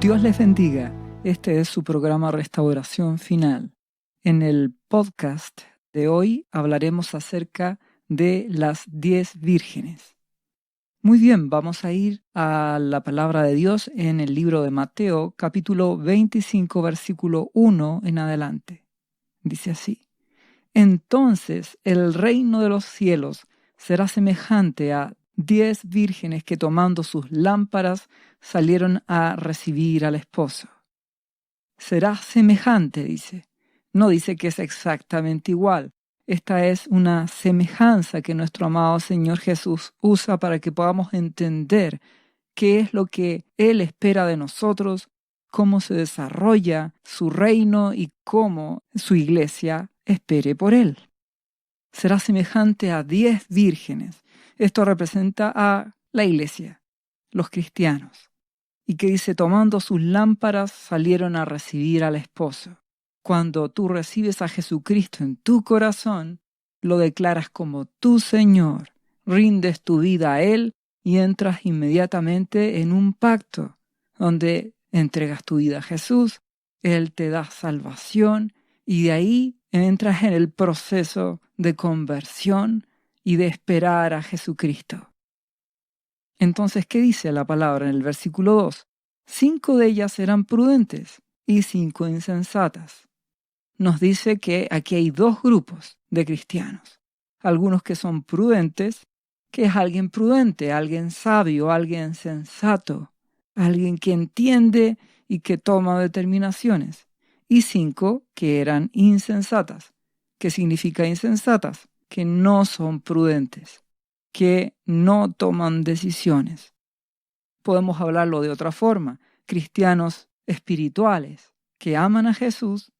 Dios les bendiga. Este es su programa Restauración Final. En el podcast de hoy hablaremos acerca de las 10 vírgenes. Muy bien, vamos a ir a la palabra de Dios en el libro de Mateo, capítulo 25, versículo 1 en adelante. Dice así: Entonces el reino de los cielos será semejante a 10 vírgenes que tomando sus lámparas salieron a recibir al esposo. Será semejante, dice. No dice que es exactamente igual. Esta es una semejanza que nuestro amado Señor Jesús usa para que podamos entender qué es lo que Él espera de nosotros, cómo se desarrolla su reino y cómo su iglesia espere por Él. Será semejante a 10 vírgenes. Esto representa a la iglesia, los cristianos. Y que dice, tomando sus lámparas salieron a recibir al esposo. Cuando tú recibes a Jesucristo en tu corazón, lo declaras como tu Señor, rindes tu vida a Él y entras inmediatamente en un pacto donde entregas tu vida a Jesús, Él te da salvación y de ahí entras en el proceso de conversión y de esperar a Jesucristo. Entonces, ¿qué dice la palabra en el versículo 2? 5 de ellas eran prudentes y 5 insensatas. Nos dice que aquí hay 2 grupos de cristianos. Algunos que son prudentes, que es alguien prudente, alguien sabio, alguien sensato, alguien que entiende y que toma determinaciones. Y 5 que eran insensatas. ¿Qué significa insensatas? Que no son prudentes, que no toman decisiones. Podemos hablarlo de otra forma, cristianos espirituales que aman a Jesús,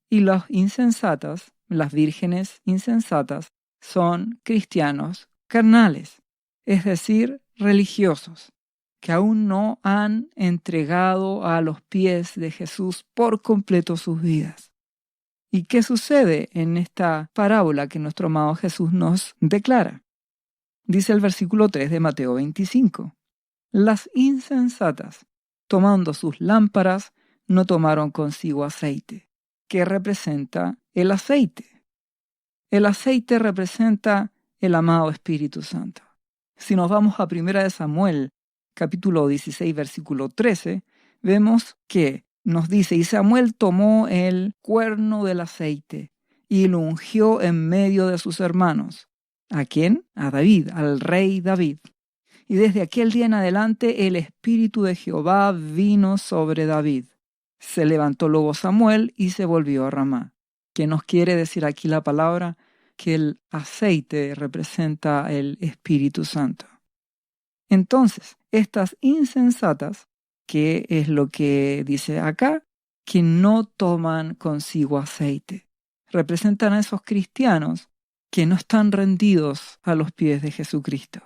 y los insensatas, las vírgenes insensatas, son cristianos carnales, es decir, religiosos, que aún no han entregado a los pies de Jesús por completo sus vidas. ¿Y qué sucede en esta parábola que nuestro amado Jesús nos declara? Dice el versículo 3 de Mateo 25. Las insensatas, tomando sus lámparas, no tomaron consigo aceite. ¿Qué representa el aceite? El aceite representa el amado Espíritu Santo. Si nos vamos a 1 Samuel, capítulo 16, versículo 13, vemos que nos dice, y Samuel tomó el cuerno del aceite y lo ungió en medio de sus hermanos. ¿A quién? A David, al rey David. Y desde aquel día en adelante el Espíritu de Jehová vino sobre David. Se levantó luego Samuel y se volvió a Ramá. ¿Qué nos quiere decir aquí la palabra? Que el aceite representa el Espíritu Santo. Entonces, estas insensatas, ¿qué es lo que dice acá? Que no toman consigo aceite. Representan a esos cristianos que no están rendidos a los pies de Jesucristo,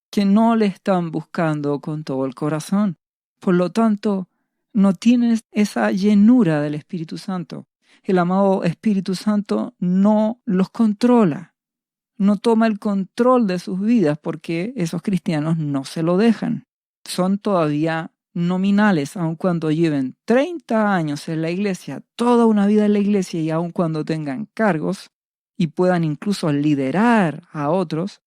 que no le están buscando con todo el corazón. Por lo tanto, no tienen esa llenura del Espíritu Santo. El amado Espíritu Santo no los controla, no toma el control de sus vidas porque esos cristianos no se lo dejan. Son todavía nominales, aun cuando lleven 30 años en la iglesia, toda una vida en la iglesia y aun cuando tengan cargos y puedan incluso liderar a otros,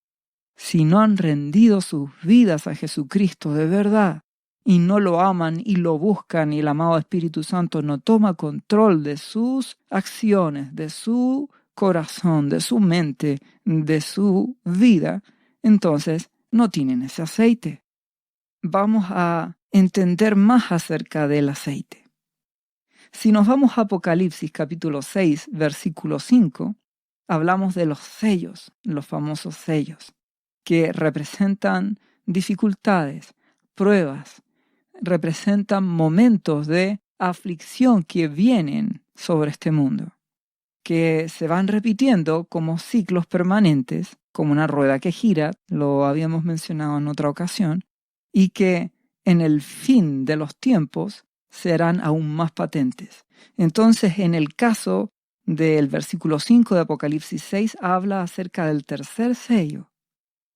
si no han rendido sus vidas a Jesucristo de verdad y no lo aman y lo buscan y el amado Espíritu Santo no toma control de sus acciones, de su corazón, de su mente, de su vida, entonces no tienen ese aceite. Vamos a entender más acerca del aceite. Si nos vamos a Apocalipsis capítulo 6, versículo 5, hablamos de los sellos, los famosos sellos, que representan dificultades, pruebas, representan momentos de aflicción que vienen sobre este mundo, que se van repitiendo como ciclos permanentes, como una rueda que gira, lo habíamos mencionado en otra ocasión, y que en el fin de los tiempos serán aún más patentes. Entonces, en el caso del versículo 5 de Apocalipsis 6, habla acerca del tercer sello.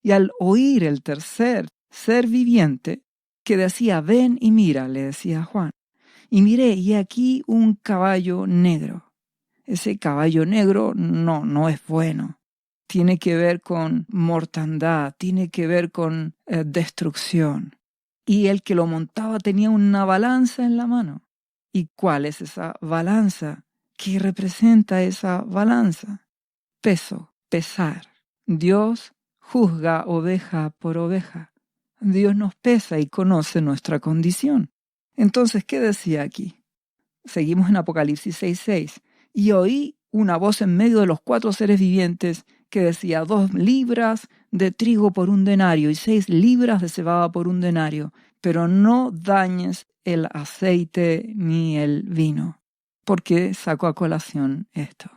Y al oír el tercer ser viviente, que decía, ven y mira, le decía a Juan, Y miré, y aquí un caballo negro. Ese caballo negro no es bueno. Tiene que ver con mortandad, tiene que ver con destrucción. Y el que lo montaba tenía una balanza en la mano. ¿Y cuál es esa balanza? ¿Qué representa esa balanza? Peso, pesar. Dios juzga oveja por oveja. Dios nos pesa y conoce nuestra condición. Entonces, ¿qué decía aquí? Seguimos en Apocalipsis 6:6. Y oí una voz en medio de los 4 seres vivientes que decía: 2 libras de trigo por 1 denario y 6 libras de cebada por 1 denario, pero no dañes el aceite ni el vino. ¿Por qué saco a colación esto?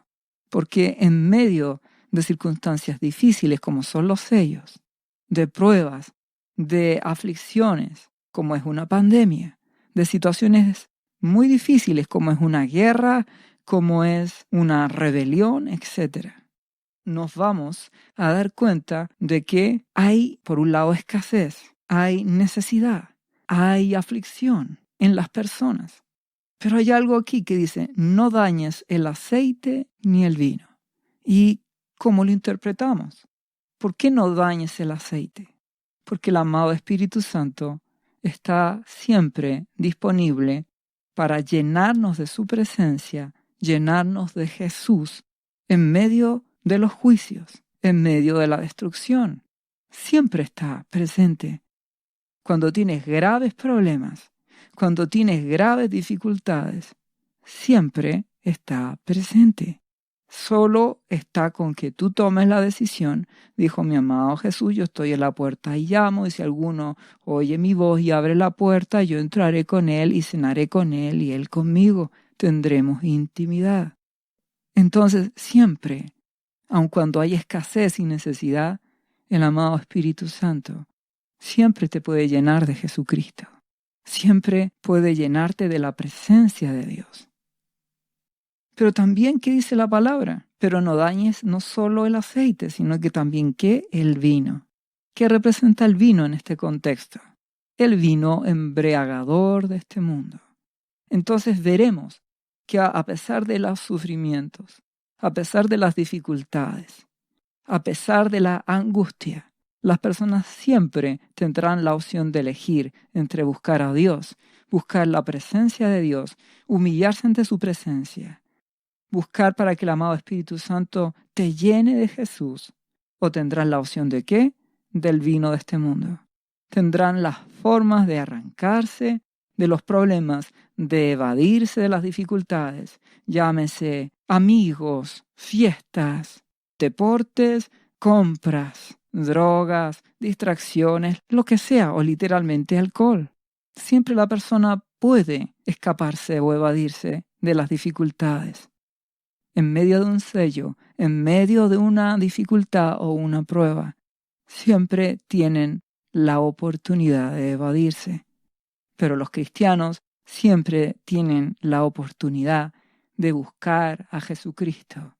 Porque en medio de circunstancias difíciles como son los sellos, de pruebas, de aflicciones como es una pandemia, de situaciones muy difíciles como es una guerra, como es una rebelión, etc., nos vamos a dar cuenta de que hay, por un lado, escasez, hay necesidad, hay aflicción en las personas. Pero hay algo aquí que dice: no dañes el aceite ni el vino. ¿Y cómo lo interpretamos? ¿Por qué no dañes el aceite? Porque el amado Espíritu Santo está siempre disponible para llenarnos de su presencia, llenarnos de Jesús en medio de los juicios, en medio de la destrucción. Siempre está presente. Cuando tienes graves problemas, cuando tienes graves dificultades, siempre está presente. Solo está con que tú tomes la decisión. Dijo mi amado Jesús: yo estoy en la puerta y llamo, y si alguno oye mi voz y abre la puerta, yo entraré con él y cenaré con él y él conmigo. Tendremos intimidad. Entonces, siempre, aun cuando hay escasez y necesidad, el amado Espíritu Santo siempre te puede llenar de Jesucristo. Siempre puede llenarte de la presencia de Dios. Pero también, ¿qué dice la palabra? Pero no dañes no solo el aceite, sino que también, ¿qué? El vino. ¿Qué representa el vino en este contexto? El vino embriagador de este mundo. Entonces veremos que a pesar de los sufrimientos, a pesar de las dificultades, a pesar de la angustia, las personas siempre tendrán la opción de elegir entre buscar a Dios, buscar la presencia de Dios, humillarse ante su presencia, buscar para que el amado Espíritu Santo te llene de Jesús, o tendrán la opción de ¿qué? Del vino de este mundo. Tendrán las formas de arrancarse de los problemas, de evadirse de las dificultades, llámese amigos, fiestas, deportes, compras, drogas, distracciones, lo que sea, o literalmente alcohol. Siempre la persona puede escaparse o evadirse de las dificultades. En medio de un sello, en medio de una dificultad o una prueba, siempre tienen la oportunidad de evadirse. Pero los cristianos siempre tienen la oportunidad de buscar a Jesucristo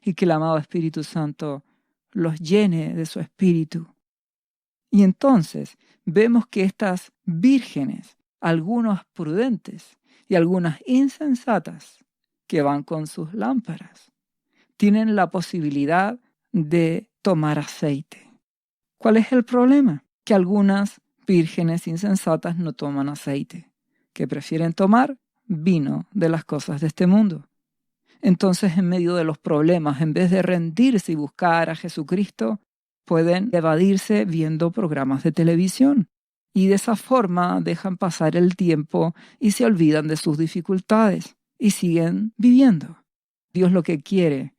y que el amado Espíritu Santo los llene de su espíritu. Y entonces vemos que estas vírgenes, algunas prudentes y algunas insensatas, que van con sus lámparas, tienen la posibilidad de tomar aceite. ¿Cuál es el problema? Que algunas vírgenes insensatas no toman aceite, que prefieren tomar vino de las cosas de este mundo. Entonces, en medio de los problemas, en vez de rendirse y buscar a Jesucristo, pueden evadirse viendo programas de televisión. Y de esa forma dejan pasar el tiempo y se olvidan de sus dificultades y siguen viviendo. Dios lo que quiere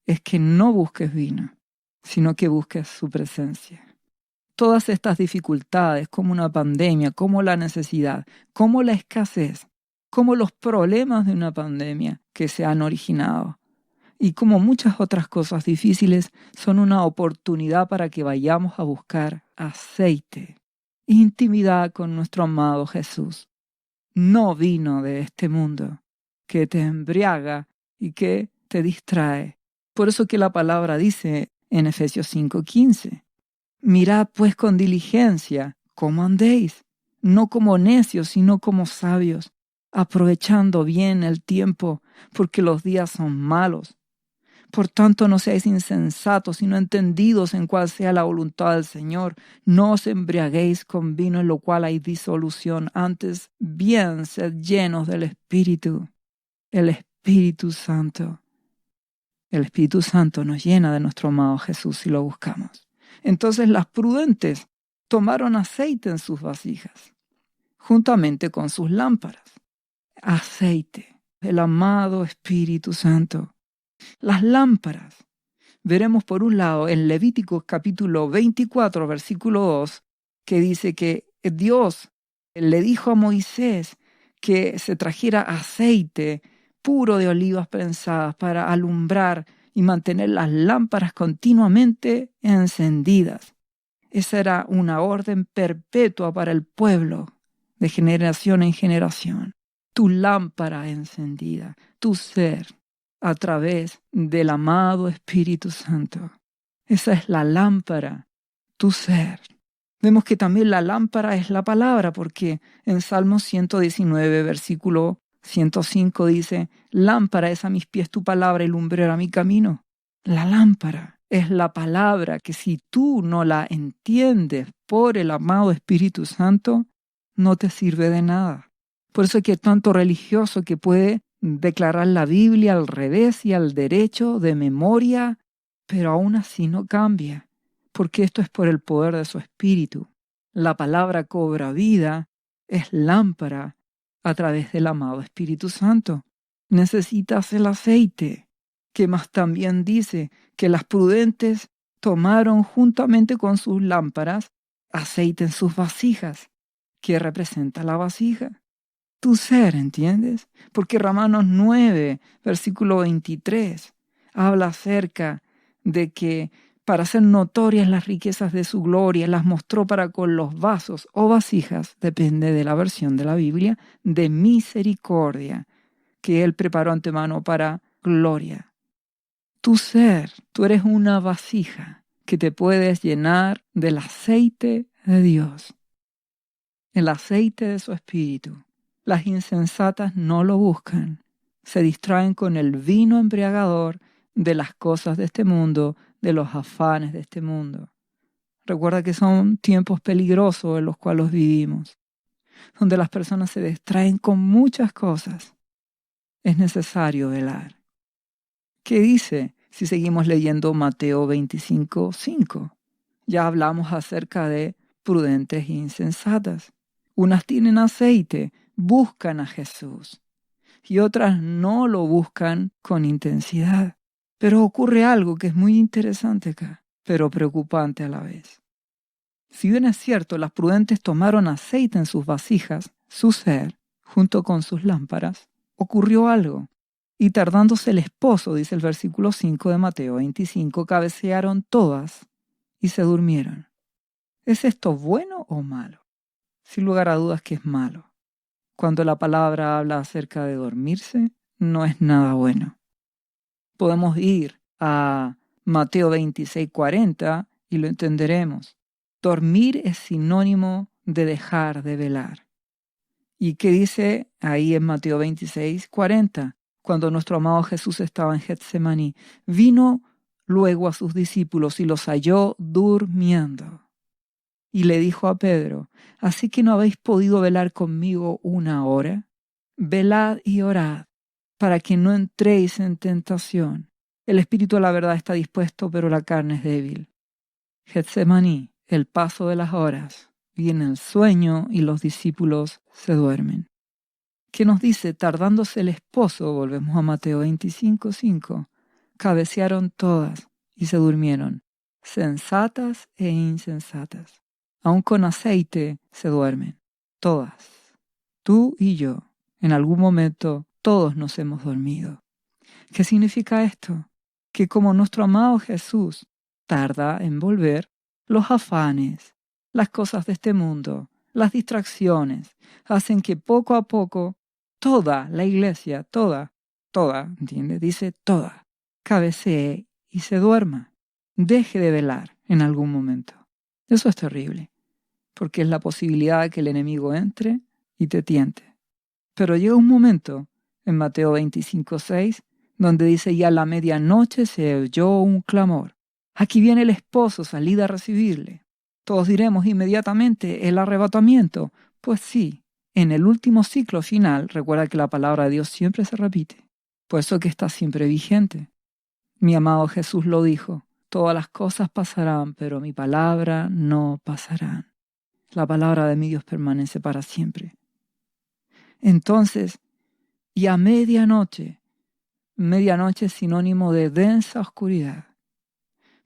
es que no busques vino, sino que busques su presencia. Todas estas dificultades, como una pandemia, como la necesidad, como la escasez, como los problemas de una pandemia que se han originado, y como muchas otras cosas difíciles, son una oportunidad para que vayamos a buscar aceite, intimidad con nuestro amado Jesús, no vino de este mundo que te embriaga y que te distrae. Por eso que la palabra dice en Efesios 5:15, mirad pues con diligencia cómo andéis, no como necios, sino como sabios, aprovechando bien el tiempo, porque los días son malos. Por tanto, no seáis insensatos, sino entendidos en cuál sea la voluntad del Señor. No os embriaguéis con vino en lo cual hay disolución, antes bien sed llenos del Espíritu, el Espíritu Santo. El Espíritu Santo nos llena de nuestro amado Jesús si lo buscamos. Entonces las prudentes tomaron aceite en sus vasijas, juntamente con sus lámparas. Aceite, el amado Espíritu Santo. Las lámparas. Veremos por un lado en Levítico capítulo 24, versículo 2, que dice que Dios le dijo a Moisés que se trajera aceite puro de olivas prensadas para alumbrar y mantener las lámparas continuamente encendidas. Esa era una orden perpetua para el pueblo, de generación en generación. Tu lámpara encendida, tu ser, a través del amado Espíritu Santo. Esa es la lámpara, tu ser. Vemos que también la lámpara es la palabra, porque en Salmo 119, versículo 105 dice, lámpara es a mis pies tu palabra y lumbrera mi camino. La lámpara es la palabra que si tú no la entiendes por el amado Espíritu Santo, no te sirve de nada. Por eso es que tanto religioso que puede declarar la Biblia al revés y al derecho de memoria, pero aún así no cambia, porque esto es por el poder de su Espíritu. La palabra cobra vida, es lámpara a través del amado Espíritu Santo. Necesitas el aceite, que más también dice que las prudentes tomaron juntamente con sus lámparas aceite en sus vasijas, que representa la vasija. Tu ser, ¿entiendes? Porque Romanos 9, versículo 23, habla acerca de que para hacer notorias las riquezas de su gloria, las mostró para con los vasos o vasijas, depende de la versión de la Biblia, de misericordia, que Él preparó antemano para gloria. Tu ser, tú eres una vasija que te puedes llenar del aceite de Dios, el aceite de su Espíritu. Las insensatas no lo buscan, se distraen con el vino embriagador de las cosas de este mundo, de los afanes de este mundo. Recuerda que son tiempos peligrosos en los cuales vivimos, donde las personas se distraen con muchas cosas. Es necesario velar. ¿Qué dice si seguimos leyendo Mateo 25, 5? Ya hablamos acerca de prudentes e insensatas. Unas tienen aceite, buscan a Jesús, y otras no lo buscan con intensidad. Pero ocurre algo que es muy interesante acá, pero preocupante a la vez. Si bien es cierto, las prudentes tomaron aceite en sus vasijas, su ser, junto con sus lámparas, ocurrió algo. Y tardándose el esposo, dice el versículo 5 de Mateo 25, cabecearon todas y se durmieron. ¿Es esto bueno o malo? Sin lugar a dudas que es malo. Cuando la palabra habla acerca de dormirse, no es nada bueno. Podemos ir a Mateo 26, 40 y lo entenderemos. Dormir es sinónimo de dejar de velar. ¿Y qué dice ahí en Mateo 26, 40? Cuando nuestro amado Jesús estaba en Getsemaní, vino luego a sus discípulos y los halló durmiendo. Y le dijo a Pedro, ¿así que no habéis podido velar conmigo una hora? Velad y orad, para que no entréis en tentación. El espíritu a la verdad está dispuesto, pero la carne es débil. Getsemaní, el paso de las horas, viene el sueño y los discípulos se duermen. ¿Qué nos dice? Tardándose el esposo, volvemos a Mateo 25, 5, cabecearon todas y se durmieron, sensatas e insensatas. Aún con aceite se duermen, todas. Tú y yo, en algún momento, todos nos hemos dormido. ¿Qué significa esto? Que como nuestro amado Jesús tarda en volver, los afanes, las cosas de este mundo, las distracciones, hacen que poco a poco toda la iglesia, toda, ¿entiende? Dice toda, cabecee y se duerma. Deje de velar en algún momento. Eso es terrible, porque es la posibilidad de que el enemigo entre y te tiente. Pero llega un momento en Mateo 25:6 donde dice: y a la medianoche se oyó un clamor. Aquí viene el esposo, salid a recibirle. Todos diremos inmediatamente: el arrebatamiento. Pues sí, en el último ciclo final, recuerda que la palabra de Dios siempre se repite. Por eso que está siempre vigente. Mi amado Jesús lo dijo: todas las cosas pasarán, pero mi palabra no pasará. La palabra de mi Dios permanece para siempre. Entonces, y a medianoche es sinónimo de densa oscuridad,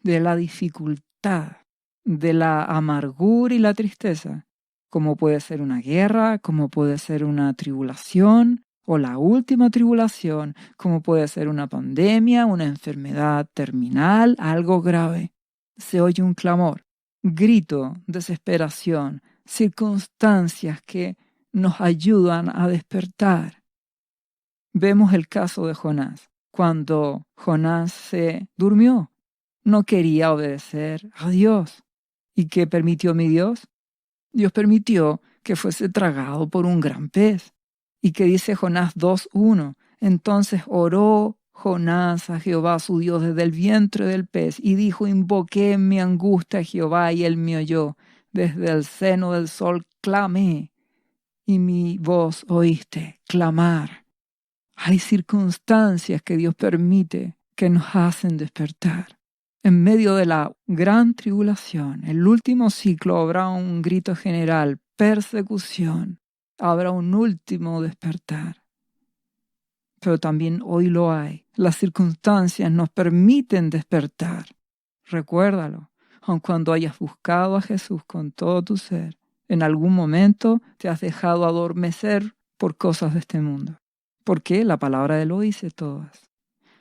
de la dificultad, de la amargura y la tristeza, como puede ser una guerra, como puede ser una tribulación o la última tribulación, como puede ser una pandemia, una enfermedad terminal, algo grave. Se oye un clamor, grito, desesperación, circunstancias que nos ayudan a despertar. Vemos el caso de Jonás. Cuando Jonás se durmió, no quería obedecer a Dios. ¿Y qué permitió mi Dios? Dios permitió que fuese tragado por un gran pez. ¿Y qué dice Jonás 2:1? Entonces oró Jonás a Jehová su Dios desde el vientre del pez y dijo: invoqué en mi angustia a Jehová y él me oyó. Desde el seno del sol clamé y mi voz oíste clamar. Hay circunstancias que Dios permite que nos hacen despertar. En medio de la gran tribulación, el último ciclo, habrá un grito general, persecución, habrá un último despertar. Pero también hoy lo hay. Las circunstancias nos permiten despertar. Recuérdalo, aun cuando hayas buscado a Jesús con todo tu ser, en algún momento te has dejado adormecer por cosas de este mundo. Porque la palabra de él lo dice todas.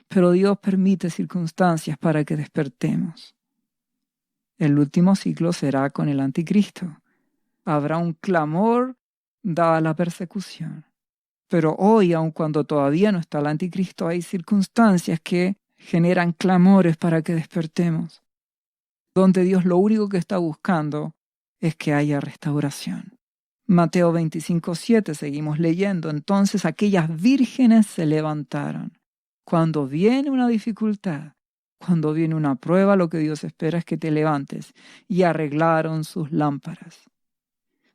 Pero Dios permite circunstancias para que despertemos. El último ciclo será con el anticristo. Habrá un clamor dada la persecución. Pero hoy, aun cuando todavía no está el anticristo, hay circunstancias que generan clamores para que despertemos. Donde Dios lo único que está buscando es que haya restauración. Mateo 25:7, seguimos leyendo. Entonces aquellas vírgenes se levantaron. Cuando viene una dificultad, cuando viene una prueba, lo que Dios espera es que te levantes. Y arreglaron sus lámparas.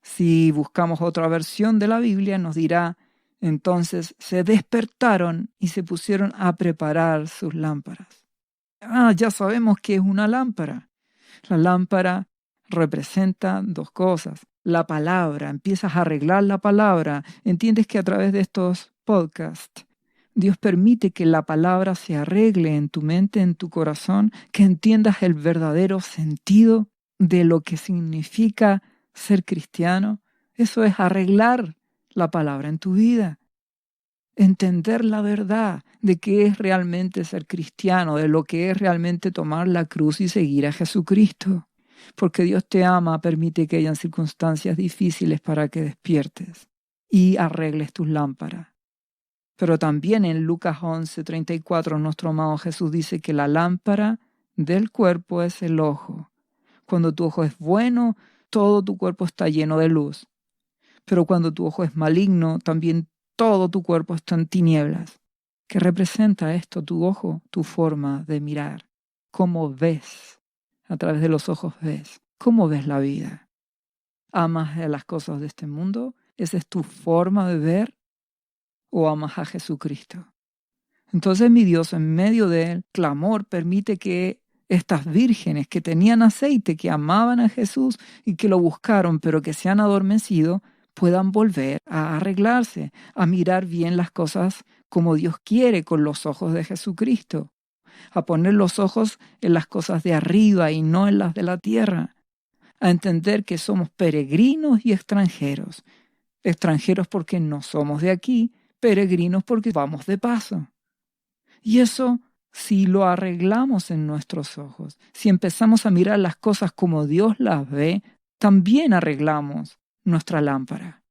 Si buscamos otra versión de la Biblia, nos dirá: entonces se despertaron y se pusieron a preparar sus lámparas. Ya sabemos que es una lámpara. La lámpara representa dos cosas. La palabra, empiezas a arreglar la palabra. Entiendes que a través de estos podcasts, Dios permite que la palabra se arregle en tu mente, en tu corazón, que entiendas el verdadero sentido de lo que significa ser cristiano. Eso es arreglar la palabra en tu vida. Entender la verdad de qué es realmente ser cristiano, de lo que es realmente tomar la cruz y seguir a Jesucristo. Porque Dios te ama, permite que hayan circunstancias difíciles para que despiertes y arregles tus lámparas. Pero también en Lucas 11:34, nuestro amado Jesús dice que la lámpara del cuerpo es el ojo. Cuando tu ojo es bueno, todo tu cuerpo está lleno de luz. Pero cuando tu ojo es maligno, también todo tu cuerpo está en tinieblas. ¿Qué representa esto? Tu ojo, tu forma de mirar. ¿Cómo ves? A través de los ojos ves. ¿Cómo ves la vida? ¿Amas las cosas de este mundo? ¿Esa es tu forma de ver? ¿O amas a Jesucristo? Entonces mi Dios, en medio del clamor, permite que estas vírgenes que tenían aceite, que amaban a Jesús y que lo buscaron, pero que se han adormecido, puedan volver a arreglarse, a mirar bien las cosas como Dios quiere, con los ojos de Jesucristo, a poner los ojos en las cosas de arriba y no en las de la tierra, a entender que somos peregrinos y extranjeros. Extranjeros porque no somos de aquí, peregrinos porque vamos de paso. Y eso, si lo arreglamos en nuestros ojos, si empezamos a mirar las cosas como Dios las ve, también arreglamos nuestra lámpara.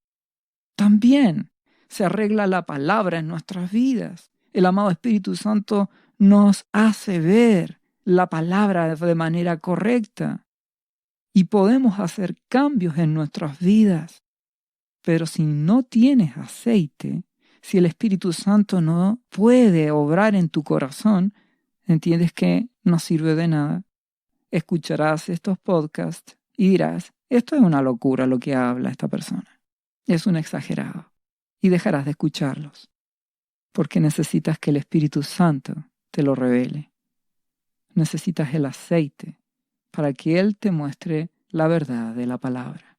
También se arregla la palabra en nuestras vidas. El amado Espíritu Santo nos hace ver la palabra de manera correcta y podemos hacer cambios en nuestras vidas. Pero si no tienes aceite, si el Espíritu Santo no puede obrar en tu corazón, entiendes que no sirve de nada. Escucharás estos podcasts y dirás, esto es una locura lo que habla esta persona. Es un exagerado. Y dejarás de escucharlos, porque necesitas que el Espíritu Santo te lo revele. Necesitas el aceite para que Él te muestre la verdad de la palabra.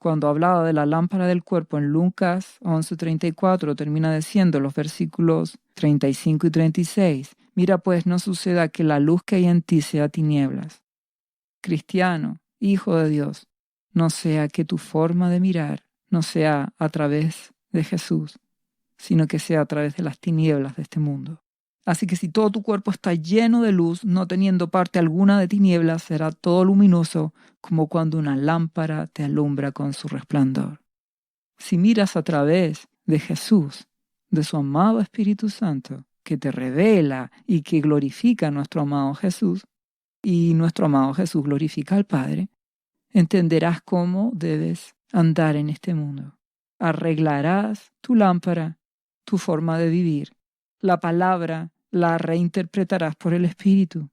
Cuando hablaba de la lámpara del cuerpo en Lucas 11:34, termina diciendo los versículos 35 y 36, mira pues no suceda que la luz que hay en ti sea tinieblas. Cristiano, hijo de Dios, no sea que tu forma de mirar no sea a través de Jesús, sino que sea a través de las tinieblas de este mundo. Así que si todo tu cuerpo está lleno de luz, no teniendo parte alguna de tinieblas, será todo luminoso, como cuando una lámpara te alumbra con su resplandor. Si miras a través de Jesús, de su amado Espíritu Santo, que te revela y que glorifica a nuestro amado Jesús, y nuestro amado Jesús glorifica al Padre, entenderás cómo debes andar en este mundo. Arreglarás tu lámpara, tu forma de vivir. La palabra la reinterpretarás por el Espíritu,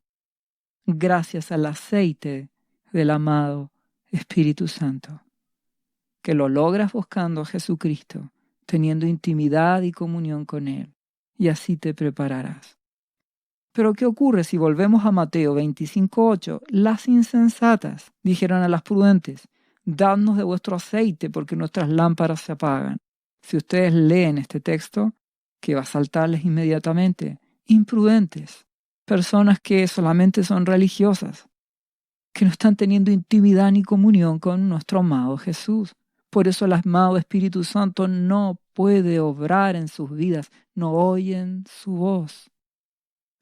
gracias al aceite del amado Espíritu Santo, que lo logras buscando a Jesucristo, teniendo intimidad y comunión con Él, y así te prepararás. Pero ¿qué ocurre si volvemos a Mateo 25:8? Las insensatas dijeron a las prudentes, dadnos de vuestro aceite porque nuestras lámparas se apagan. Si ustedes leen este texto, que va a saltarles inmediatamente, imprudentes, personas que solamente son religiosas, que no están teniendo intimidad ni comunión con nuestro amado Jesús. Por eso el amado Espíritu Santo no puede obrar en sus vidas, no oyen su voz.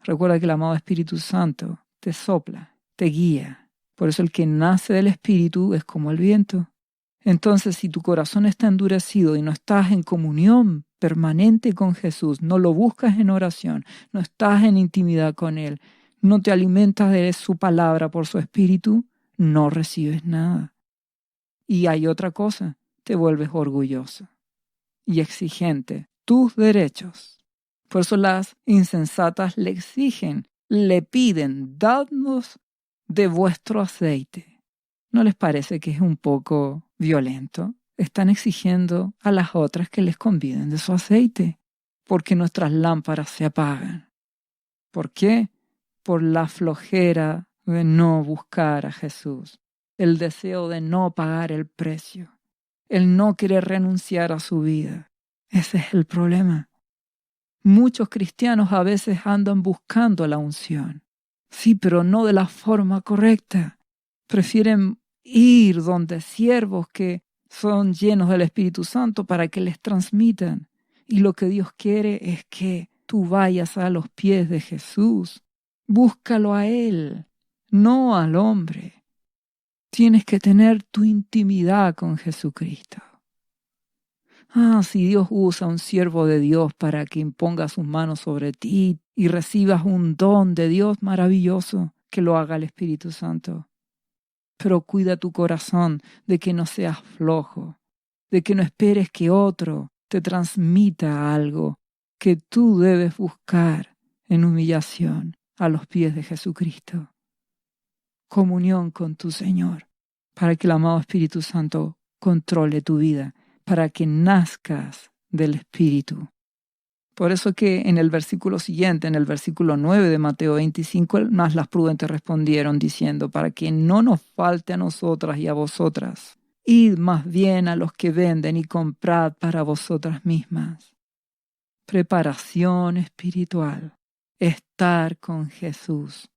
Recuerda que el amado Espíritu Santo te sopla, te guía. Por eso el que nace del Espíritu es como el viento. Entonces, si tu corazón está endurecido y no estás en comunión permanente con Jesús, no lo buscas en oración, no estás en intimidad con Él, no te alimentas de su palabra por su Espíritu, no recibes nada. Y hay otra cosa, te vuelves orgulloso y exigente. Tus derechos. Por eso las insensatas le exigen, le piden, dadnos de vuestro aceite. ¿No les parece que es un poco violento? Están exigiendo a las otras que les conviden de su aceite, porque nuestras lámparas se apagan. ¿Por qué? Por la flojera de no buscar a Jesús, el deseo de no pagar el precio, el no querer renunciar a su vida. Ese es el problema. Muchos cristianos a veces andan buscando la unción. Sí, pero no de la forma correcta. Prefieren ir donde siervos que son llenos del Espíritu Santo para que les transmitan. Y lo que Dios quiere es que tú vayas a los pies de Jesús. Búscalo a Él, no al hombre. Tienes que tener tu intimidad con Jesucristo. Si Dios usa a un siervo de Dios para que imponga sus manos sobre ti y recibas un don de Dios maravilloso, que lo haga el Espíritu Santo. Pero cuida tu corazón de que no seas flojo, de que no esperes que otro te transmita algo que tú debes buscar en humillación a los pies de Jesucristo. Comunión con tu Señor, para que el amado Espíritu Santo controle tu vida, para que nazcas del Espíritu. Por eso que en el versículo siguiente, en el versículo 9 de Mateo 25, más las prudentes respondieron diciendo, para que no nos falte a nosotras y a vosotras, id más bien a los que venden y comprad para vosotras mismas. Preparación espiritual, estar con Jesús,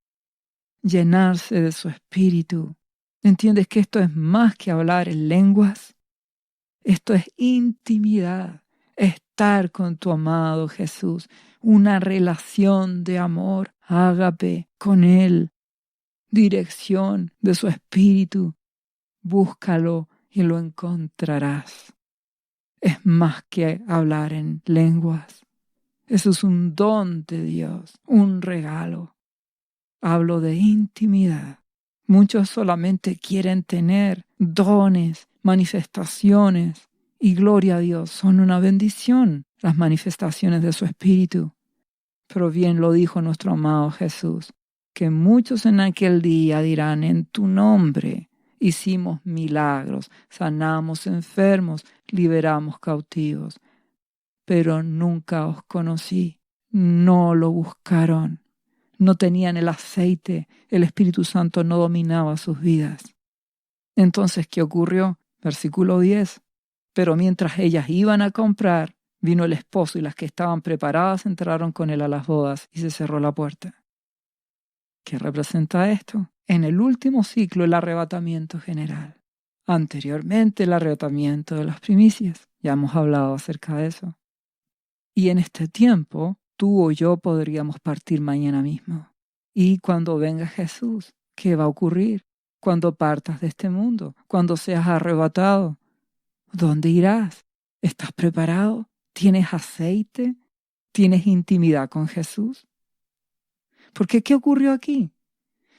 llenarse de su Espíritu. ¿Entiendes que esto es más que hablar en lenguas? Esto es intimidad, estar con tu amado Jesús, una relación de amor, ágape, con Él, dirección de su Espíritu. Búscalo y lo encontrarás. Es más que hablar en lenguas. Eso es un don de Dios, un regalo. Hablo de intimidad, Muchos solamente quieren tener dones, manifestaciones, y gloria a Dios, son una bendición las manifestaciones de su Espíritu. Pero bien lo dijo nuestro amado Jesús, que muchos en aquel día dirán: en tu nombre hicimos milagros, sanamos enfermos, liberamos cautivos, pero nunca os conocí. No lo buscaron. No tenían el aceite, el Espíritu Santo no dominaba sus vidas. Entonces, ¿qué ocurrió? Versículo 10. Pero mientras ellas iban a comprar, vino el esposo y las que estaban preparadas entraron con él a las bodas y se cerró la puerta. ¿Qué representa esto? En el último ciclo el arrebatamiento general. Anteriormente el arrebatamiento de las primicias. Ya hemos hablado acerca de eso. Y en este tiempo, tú o yo podríamos partir mañana mismo. Y cuando venga Jesús, ¿qué va a ocurrir? Cuando partas de este mundo, cuando seas arrebatado, ¿dónde irás? ¿Estás preparado? ¿Tienes aceite? ¿Tienes intimidad con Jesús? Porque ¿qué ocurrió aquí?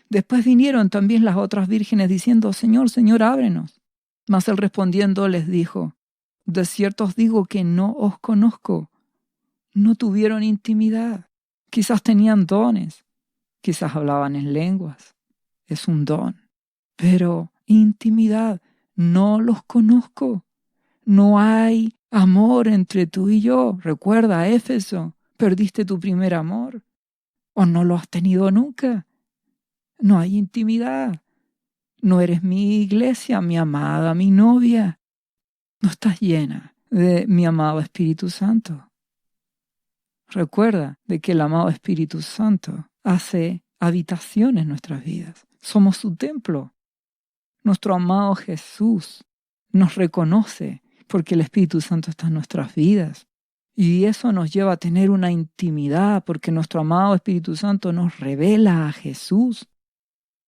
Después vinieron también las otras vírgenes diciendo: Señor, Señor, ábrenos. Mas él respondiendo les dijo: de cierto os digo que no os conozco. No tuvieron intimidad. Quizás tenían dones, quizás hablaban en lenguas. Es un don. Pero intimidad, no los conozco. No hay amor entre tú y yo. Recuerda, Éfeso, perdiste tu primer amor. ¿O no lo has tenido nunca? No hay intimidad. No eres mi iglesia, mi amada, mi novia. No estás llena de mi amado Espíritu Santo. Recuerda de que el amado Espíritu Santo hace habitación en nuestras vidas. Somos su templo. Nuestro amado Jesús nos reconoce porque el Espíritu Santo está en nuestras vidas. Y eso nos lleva a tener una intimidad porque nuestro amado Espíritu Santo nos revela a Jesús.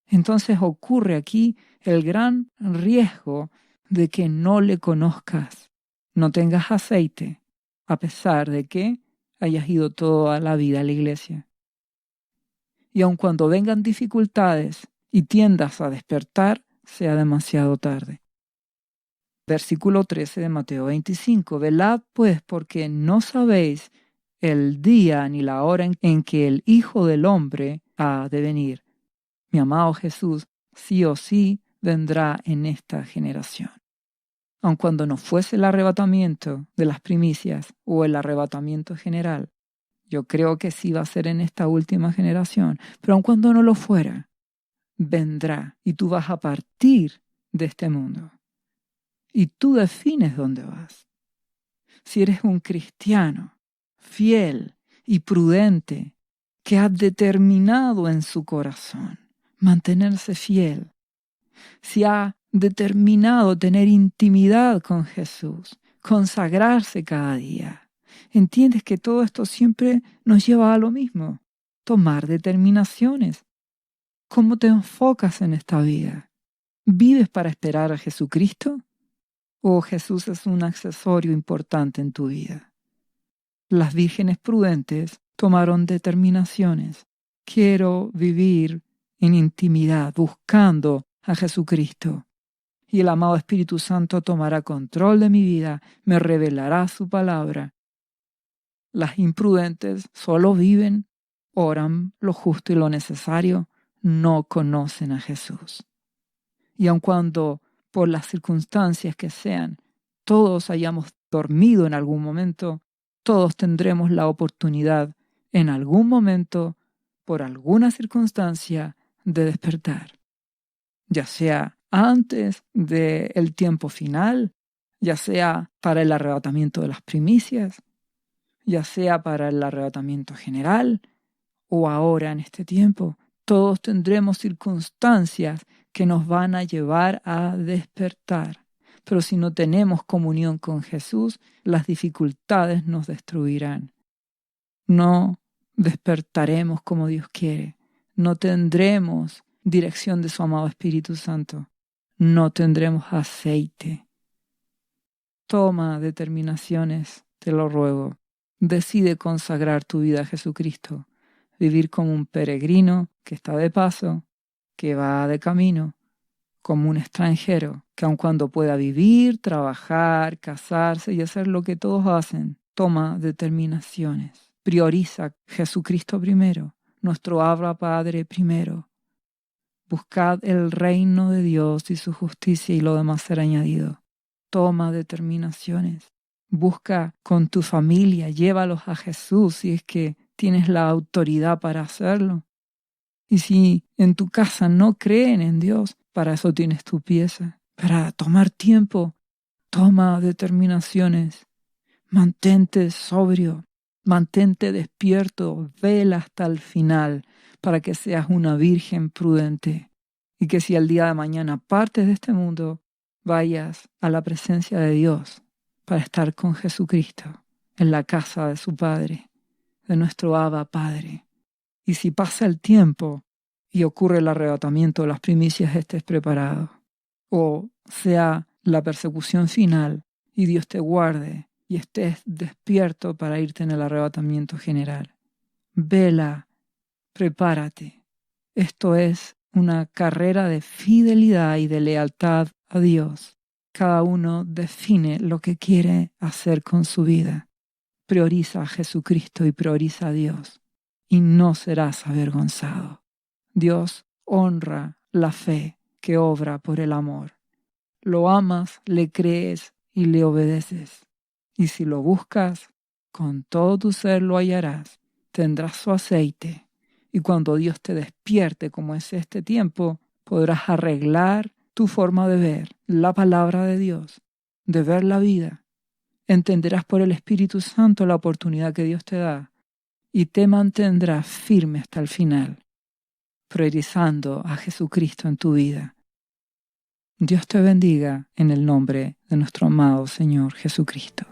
Entonces ocurre aquí el gran riesgo de que no le conozcas, no tengas aceite, a pesar de que hayas ido toda la vida a la iglesia. Y aun cuando vengan dificultades y tiendas a despertar, sea demasiado tarde. Versículo 13 de Mateo 25. Velad pues, porque no sabéis el día ni la hora en que el Hijo del Hombre ha de venir. Mi amado Jesús sí o sí vendrá en esta generación. Aun cuando no fuese el arrebatamiento de las primicias o el arrebatamiento general, yo creo que sí va a ser en esta última generación, pero aun cuando no lo fuera, vendrá y tú vas a partir de este mundo. Y tú defines dónde vas. Si eres un cristiano fiel y prudente que ha determinado en su corazón mantenerse fiel, si ha determinado tener intimidad con Jesús, consagrarse cada día, entiendes que todo esto siempre nos lleva a lo mismo: tomar determinaciones. ¿Cómo te enfocas en esta vida? ¿Vives para esperar a Jesucristo? ¿O Jesús es un accesorio importante en tu vida? Las vírgenes prudentes tomaron determinaciones. Quiero vivir en intimidad, buscando a Jesucristo. Y el amado Espíritu Santo tomará control de mi vida, me revelará su palabra. Las imprudentes solo viven, oran lo justo y lo necesario, no conocen a Jesús. Y aun cuando, por las circunstancias que sean, todos hayamos dormido en algún momento, todos tendremos la oportunidad en algún momento, por alguna circunstancia, de despertar. Ya sea antes del tiempo final, ya sea para el arrebatamiento de las primicias, ya sea para el arrebatamiento general o ahora en este tiempo, todos tendremos circunstancias que nos van a llevar a despertar. Pero si no tenemos comunión con Jesús, las dificultades nos destruirán. No despertaremos como Dios quiere. No tendremos dirección de su amado Espíritu Santo. No tendremos aceite. Toma determinaciones, te lo ruego. Decide consagrar tu vida a Jesucristo. Vivir como un peregrino que está de paso que va de camino, como un extranjero, que aun cuando pueda vivir, trabajar, casarse y hacer lo que todos hacen, toma determinaciones. Prioriza Jesucristo primero, nuestro Abba Padre primero. Buscad el reino de Dios y su justicia y lo demás será añadido. Toma determinaciones. Busca con tu familia, llévalos a Jesús si es que tienes la autoridad para hacerlo. Y si en tu casa no creen en Dios, para eso tienes tu pieza. Para tomar tiempo, toma determinaciones. Mantente sobrio, mantente despierto, vela hasta el final para que seas una virgen prudente. Y que si al día de mañana partes de este mundo, vayas a la presencia de Dios para estar con Jesucristo en la casa de su Padre, de nuestro Abba Padre. Y si pasa el tiempo y ocurre el arrebatamiento de las primicias, estés preparado. O sea la persecución final y Dios te guarde y estés despierto para irte en el arrebatamiento general. Vela, prepárate. Esto es una carrera de fidelidad y de lealtad a Dios. Cada uno define lo que quiere hacer con su vida. Prioriza a Jesucristo y prioriza a Dios, y no serás avergonzado. Dios honra la fe que obra por el amor. Lo amas, le crees y le obedeces. Y si lo buscas, con todo tu ser lo hallarás. Tendrás su aceite. Y cuando Dios te despierte, como es este tiempo, podrás arreglar tu forma de ver la palabra de Dios, de ver la vida. Entenderás por el Espíritu Santo la oportunidad que Dios te da y te mantendrás firme hasta el final, priorizando a Jesucristo en tu vida. Dios te bendiga en el nombre de nuestro amado Señor Jesucristo.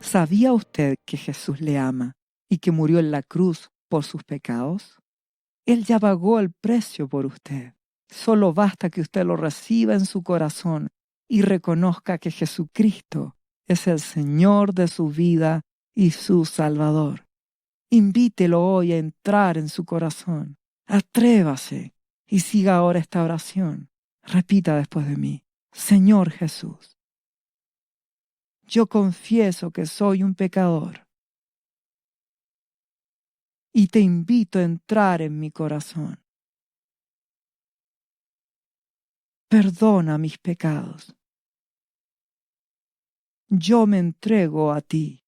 ¿Sabía usted que Jesús le ama y que murió en la cruz por sus pecados? Él ya pagó el precio por usted. Solo basta que usted lo reciba en su corazón y reconozca que Jesucristo es el Señor de su vida y su Salvador. Invítelo hoy a entrar en su corazón. Atrévase y siga ahora esta oración. Repita después de mí: Señor Jesús, yo confieso que soy un pecador y te invito a entrar en mi corazón. Perdona mis pecados. Yo me entrego a ti.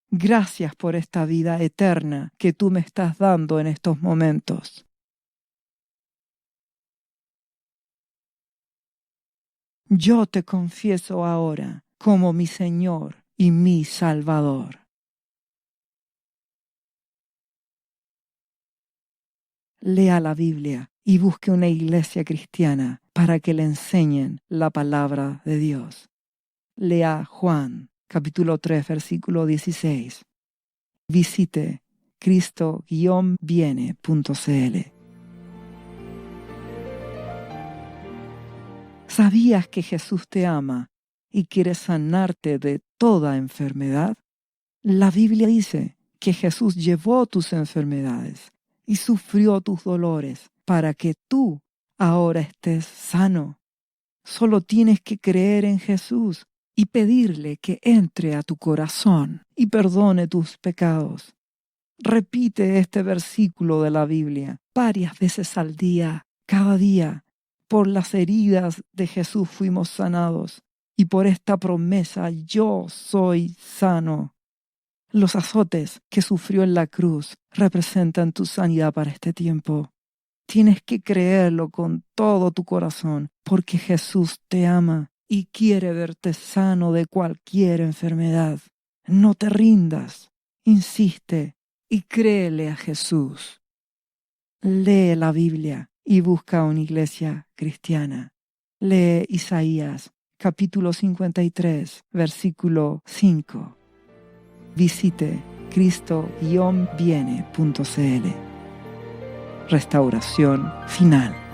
Gracias por esta vida eterna que tú me estás dando en estos momentos. Yo te confieso ahora como mi Señor y mi Salvador. Lea la Biblia y busque una iglesia cristiana para que le enseñen la palabra de Dios. Lea Juan, capítulo 3, versículo 16. Visite cristo-viene.cl. ¿Sabías que Jesús te ama y quiere sanarte de toda enfermedad? La Biblia dice que Jesús llevó tus enfermedades y sufrió tus dolores para que tú ahora estés sano. Solo tienes que creer en Jesús y pedirle que entre a tu corazón y perdone tus pecados. Repite este versículo de la Biblia varias veces al día, cada día. Por las heridas de Jesús fuimos sanados y por esta promesa yo soy sano. Los azotes que sufrió en la cruz representan tu sanidad para este tiempo. Tienes que creerlo con todo tu corazón porque Jesús te ama y quiere verte sano de cualquier enfermedad. No te rindas, insiste y créele a Jesús. Lee la Biblia y busca una iglesia cristiana. Lee Isaías, capítulo 53, versículo 5. Visite cristo-viene.cl. Restauración final.